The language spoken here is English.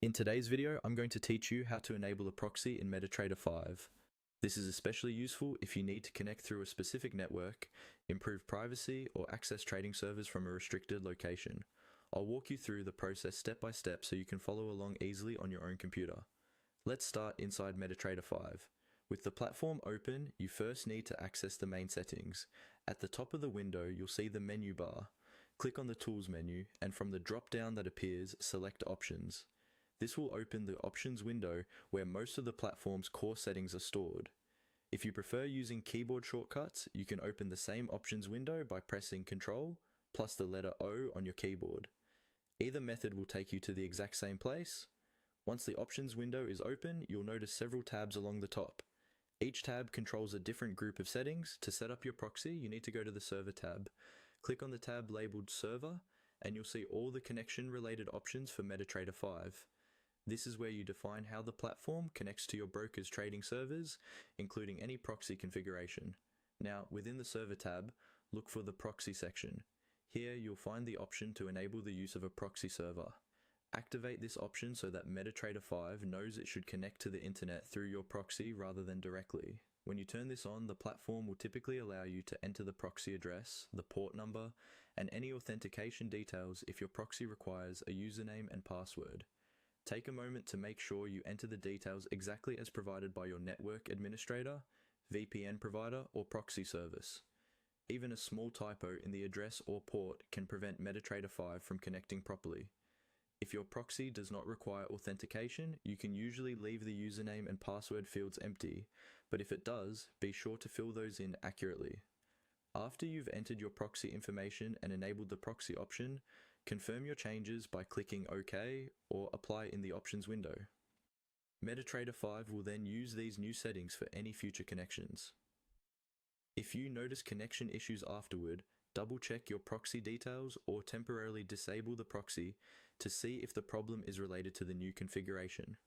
In today's video, I'm going to teach you how to enable a proxy in MetaTrader 5. This is especially useful if you need to connect through a specific network, improve privacy, or access trading servers from a restricted location. I'll walk you through the process step by step so you can follow along easily on your own computer. Let's start inside MetaTrader 5. With the platform open, you first need to access the main settings. At the top of the window, you'll see the menu bar. Click on the Tools menu, and from the drop-down that appears, select Options. This will open the Options window where most of the platform's core settings are stored. If you prefer using keyboard shortcuts, you can open the same Options window by pressing Ctrl plus the letter O on your keyboard. Either method will take you to the exact same place. Once the Options window is open, you'll notice several tabs along the top. Each tab controls a different group of settings. To set up your proxy, you need to go to the Server tab. Click on the tab labeled Server, and you'll see all the connection-related options for MetaTrader 5. This is where you define how the platform connects to your broker's trading servers, including any proxy configuration. Now, within the Server tab, look for the Proxy section. Here, you'll find the option to enable the use of a proxy server. Activate this option so that MetaTrader 5 knows it should connect to the internet through your proxy rather than directly. When you turn this on, the platform will typically allow you to enter the proxy address, the port number, and any authentication details if your proxy requires a username and password. Take a moment to make sure you enter the details exactly as provided by your network administrator, VPN provider, or proxy service. Even a small typo in the address or port can prevent MetaTrader 5 from connecting properly. If your proxy does not require authentication, you can usually leave the username and password fields empty, but if it does, be sure to fill those in accurately. After you've entered your proxy information and enabled the proxy option, confirm your changes by clicking OK or Apply in the Options window. MetaTrader 5 will then use these new settings for any future connections. If you notice connection issues afterward, double-check your proxy details or temporarily disable the proxy to see if the problem is related to the new configuration.